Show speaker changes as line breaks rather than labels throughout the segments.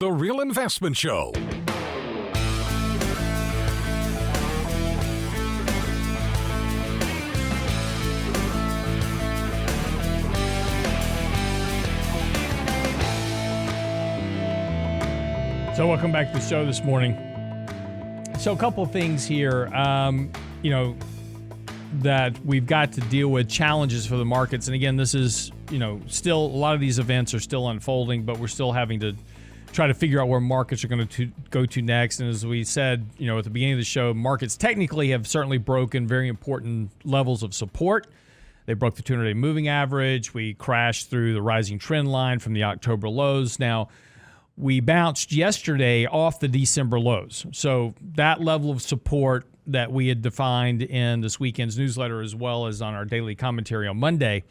The Real Investment Show.
So welcome back to the show this morning. So a couple of things here, that we've got to deal with, challenges for the markets. And again, this is, still a lot of these events are still unfolding, but we're still having to try to figure out where markets are going to go to next. And as we said, at the beginning of the show, markets technically have certainly broken very important levels of support. They broke the 200-day moving average. We crashed through the rising trend line from the October lows. Now, we bounced yesterday off the December lows. So that level of support that we had defined in this weekend's newsletter as well as on our daily commentary on Monday,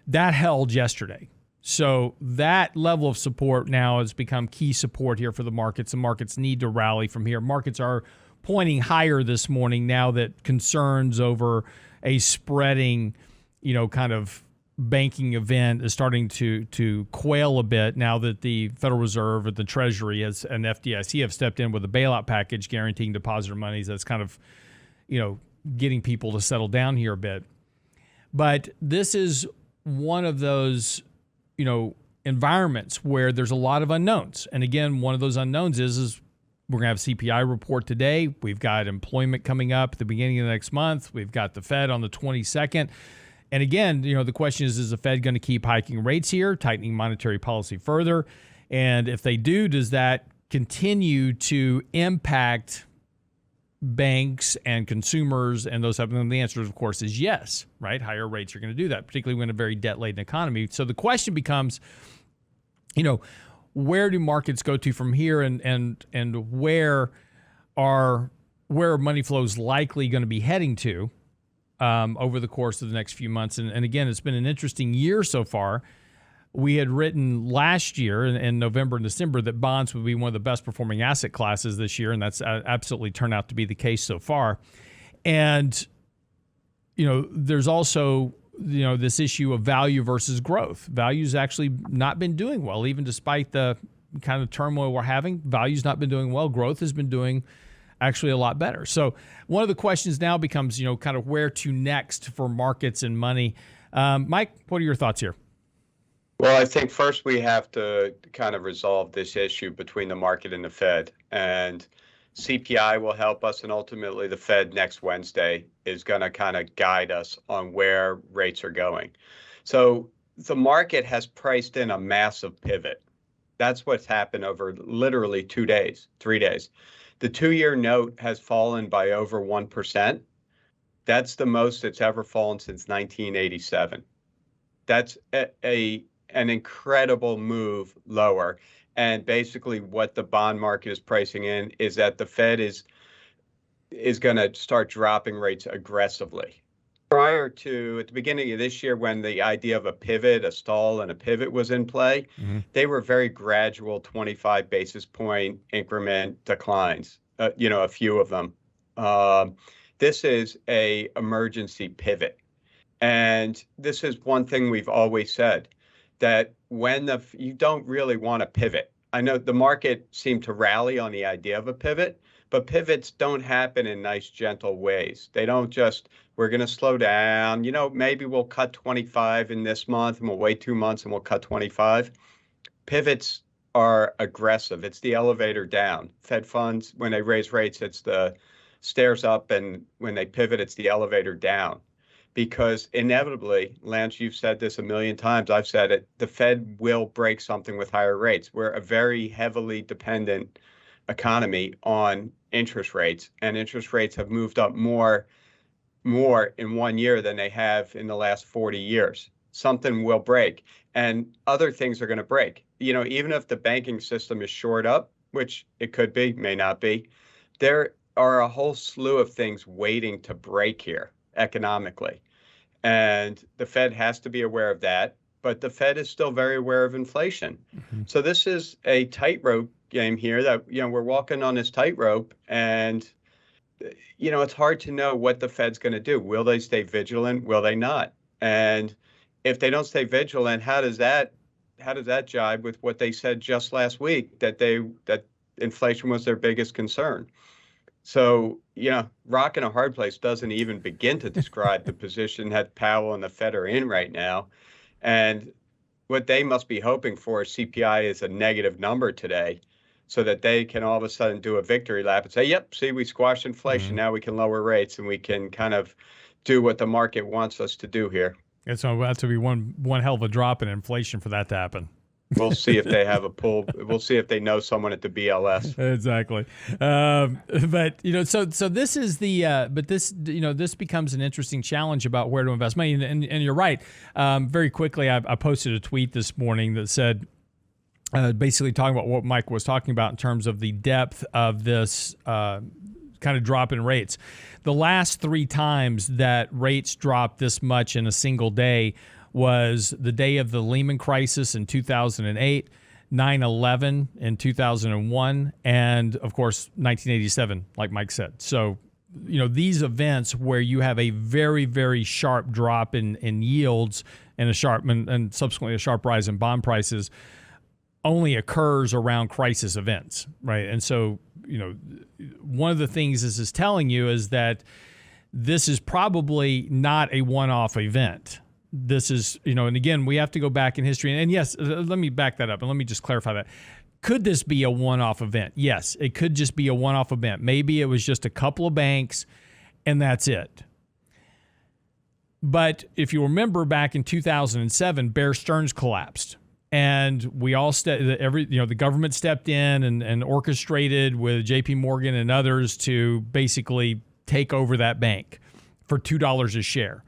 that held yesterday. So that level of support now has become key support here for the markets. The markets need to rally from here. Markets are pointing higher this morning now that concerns over a spreading, kind of banking event is starting to quail a bit now that the Federal Reserve and the Treasury and FDIC have stepped in with a bailout package guaranteeing depositor monies. That's kind of, getting people to settle down here a bit. But this is one of those, environments where there's a lot of unknowns. And again, one of those unknowns is we're going to have CPI report today. We've got employment coming up at the beginning of the next month. We've got the Fed on the 22nd. And again, the question is the Fed going to keep hiking rates here, tightening monetary policy further? And if they do, does that continue to impact banks and consumers and those type of things? And the answer, of course, is yes, right? Higher rates are going to do that, particularly in a very debt-laden economy. So the question becomes, where do markets go to from here, and where are money flows likely going to be heading to over the course of the next few months? And again, it's been an interesting year so far. We had written last year in November and December that bonds would be one of the best performing asset classes this year, and that's absolutely turned out to be the case so far. And, there's also, this issue of value versus growth. Value's actually not been doing well, even despite the kind of turmoil we're having. Value's not been doing well. Growth has been doing actually a lot better. So one of the questions now becomes, kind of where to next for markets and money. Mike, what are your thoughts here?
Well, I think first we have to kind of resolve this issue between the market and the Fed. And CPI will help us, and ultimately the Fed next Wednesday is going to kind of guide us on where rates are going. So the market has priced in a massive pivot. That's what's happened over literally 2 days, 3 days. The 2-year note has fallen by over 1%. That's the most it's ever fallen since 1987. That's an incredible move lower. And basically what the bond market is pricing in is that the Fed is going to start dropping rates aggressively. Prior to, at the beginning of this year, when the idea of a pivot, a stall and a pivot was in play, they were very gradual 25 basis point increment declines, a few of them. This is a emergency pivot. And this is one thing we've always said, that when you don't really want to pivot. I know the market seemed to rally on the idea of a pivot, but pivots don't happen in nice, gentle ways. They don't just, we're going to slow down, maybe we'll cut 25 in this month and we'll wait 2 months and we'll cut 25. Pivots are aggressive. It's the elevator down. Fed funds, when they raise rates, it's the stairs up, and when they pivot, it's the elevator down. Because inevitably, Lance, you've said this a million times, I've said it, the Fed will break something with higher rates. We're a very heavily dependent economy on interest rates, and interest rates have moved up more in 1 year than they have in the last 40 years. Something will break, and other things are going to break. Even if the banking system is shored up, which it could be, may not be, there are a whole slew of things waiting to break here economically. And the Fed has to be aware of that, but the Fed is still very aware of inflation. So this is a tightrope game here that, we're walking on this tightrope, and, it's hard to know what the Fed's going to do. Will they stay vigilant? Will they not? And if they don't stay vigilant, how does that does that jibe with what they said just last week, that inflation was their biggest concern? So, rock in a hard place doesn't even begin to describe the position that Powell and the Fed are in right now. And what they must be hoping for is CPI is a negative number today, so that they can all of a sudden do a victory lap and say, yep, see, we squashed inflation. Now we can lower rates and we can kind of do what the market wants us to do here.
And so that's to be one hell of a drop in inflation for that to happen.
We'll see if they have a pull. We'll see if they know someone at the BLS.
Exactly. So this is this becomes an interesting challenge about where to invest money. And you're right. Very quickly, I posted a tweet this morning that said, basically talking about what Mike was talking about in terms of the depth of this kind of drop in rates. The last 3 times that rates dropped this much in a single day was the day of the Lehman crisis in 2008, 9/11 in 2001, and of course 1987, like Mike said. So, these events where you have a very, very sharp drop in yields and and subsequently a sharp rise in bond prices only occurs around crisis events, right? And so, one of the things this is telling you is that this is probably not a one-off event. This is, and again, we have to go back in history. And yes, let me back that up and let me just clarify that. Could this be a one-off event? Yes, it could just be a one-off event. Maybe it was just a couple of banks and that's it. But if you remember back in 2007, Bear Stearns collapsed. And we all the government stepped in and orchestrated with J.P. Morgan and others to basically take over that bank for $2 a share.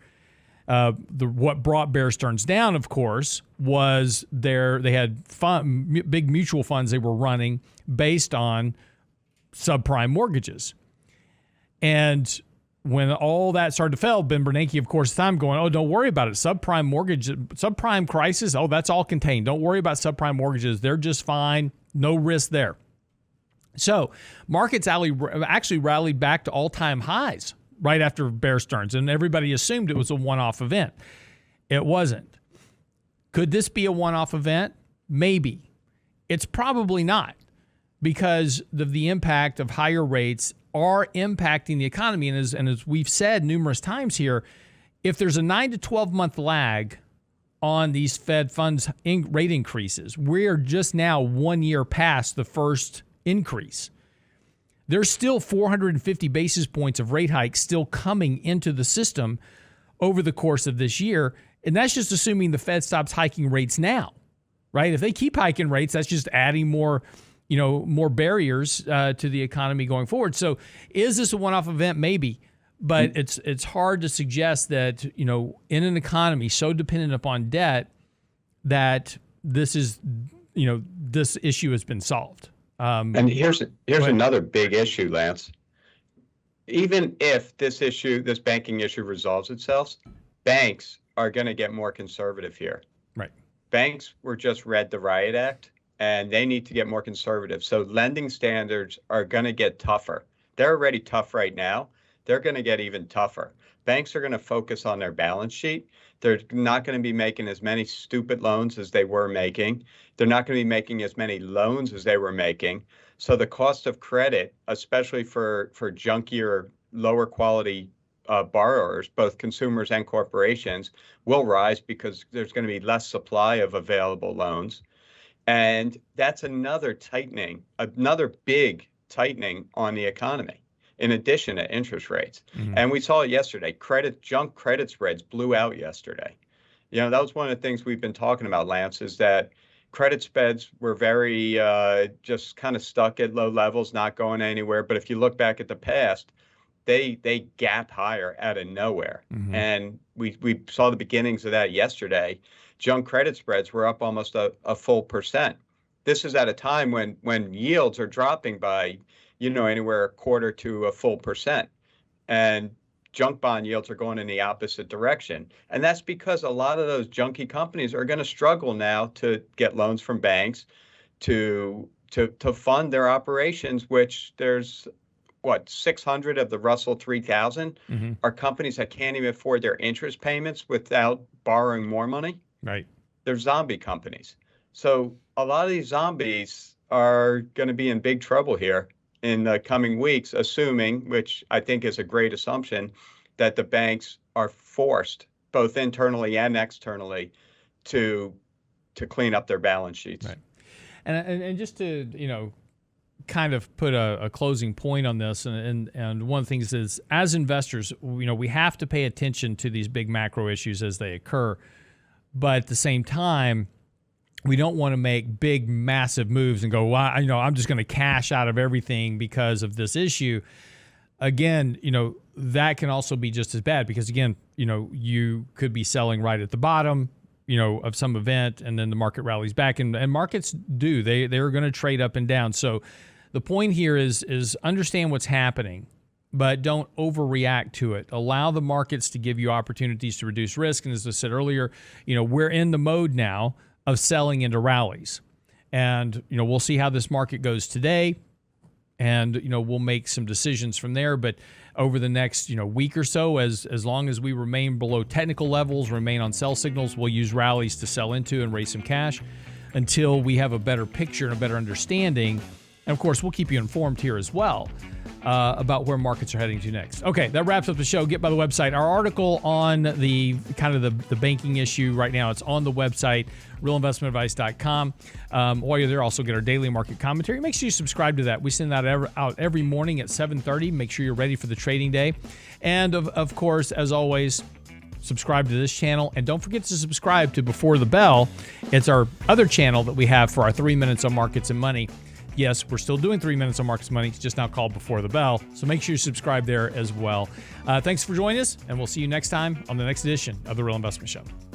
What brought Bear Stearns down, of course, was they had big mutual funds they were running based on subprime mortgages. And when all that started to fail, Ben Bernanke, of course, at the time going, oh, don't worry about it. Subprime crisis, oh, that's all contained. Don't worry about subprime mortgages. They're just fine. No risk there. So markets actually rallied back to all-time highs right after Bear Stearns, and everybody assumed it was a one-off event. It wasn't. Could this be a one-off event? Maybe. It's probably not, because of the impact of higher rates are impacting the economy. And as we've said numerous times here, if there's a 9 to 12 month lag on these Fed funds rate increases, we're just now 1 year past the first increase. There's still 450 basis points of rate hikes still coming into the system over the course of this year. And that's just assuming the Fed stops hiking rates now, right? If they keep hiking rates, that's just adding more barriers to the economy going forward. So is this a one-off event? Maybe. But it's hard to suggest that, in an economy so dependent upon debt, that this is, this issue has been solved.
And here's another big issue, Lance. Even if this banking issue resolves itself, banks are going to get more conservative here.
Right.
Banks were just read the Riot Act, and they need to get more conservative. So lending standards are going to get tougher. They're already tough right now. They're going to get even tougher. Banks are going to focus on their balance sheet. They're not going to be making as many stupid loans as they were making. They're not going to be making as many loans as they were making. So the cost of credit, especially for junkier, lower quality borrowers, both consumers and corporations, will rise because there's going to be less supply of available loans. And that's another big tightening on the economy, in addition to interest rates. Mm-hmm. And we saw it yesterday. Junk credit spreads blew out yesterday. That was one of the things we've been talking about, Lance, is that credit spreads were very just kind of stuck at low levels, not going anywhere. But if you look back at the past, they gap higher out of nowhere. Mm-hmm. And we saw the beginnings of that yesterday. Junk credit spreads were up almost a full percent. This is at a time when yields are dropping by, anywhere a quarter to a full percent. And junk bond yields are going in the opposite direction. And that's because a lot of those junky companies are going to struggle now to get loans from banks to fund their operations, which there's 600 of the Russell 3000 mm-hmm. are companies that can't even afford their interest payments without borrowing more money.
Right.
They're zombie companies. So a lot of these zombies are going to be in big trouble here in the coming weeks, assuming, which I think is a great assumption, that the banks are forced, both internally and externally, to clean up their balance sheets.
Right. And just to, kind of put a closing point on this, and one of the things is, as investors, we have to pay attention to these big macro issues as they occur, but at the same time, we don't want to make big, massive moves and go, well, I'm just going to cash out of everything because of this issue. Again, that can also be just as bad, because again, you could be selling right at the bottom, of some event, and then the market rallies back, and markets do. They're going to trade up and down. So the point here is understand what's happening, but don't overreact to it. Allow the markets to give you opportunities to reduce risk. And as I said earlier, we're in the mode now of selling into rallies, and we'll see how this market goes today, and we'll make some decisions from there. But over the next week or so, as long as we remain below technical levels, remain on sell signals, we'll use rallies to sell into and raise some cash until we have a better picture and a better understanding. And of course, we'll keep you informed here as well about where markets are heading to next. Okay, that wraps up the show. Get by the website. Our article on the kind of the banking issue right now, it's on the website, realinvestmentadvice.com. While you're there, also get our daily market commentary. Make sure you subscribe to that. We send that out every morning at 7:30. Make sure you're ready for the trading day. And of course, as always, subscribe to this channel. And don't forget to subscribe to Before the Bell. It's our other channel that we have for our 3 minutes on markets and money. Yes, we're still doing 3 minutes on markets and money. It's just now called Before the Bell. So make sure you subscribe there as well. Thanks for joining us, and we'll see you next time on the next edition of The Real Investment Show.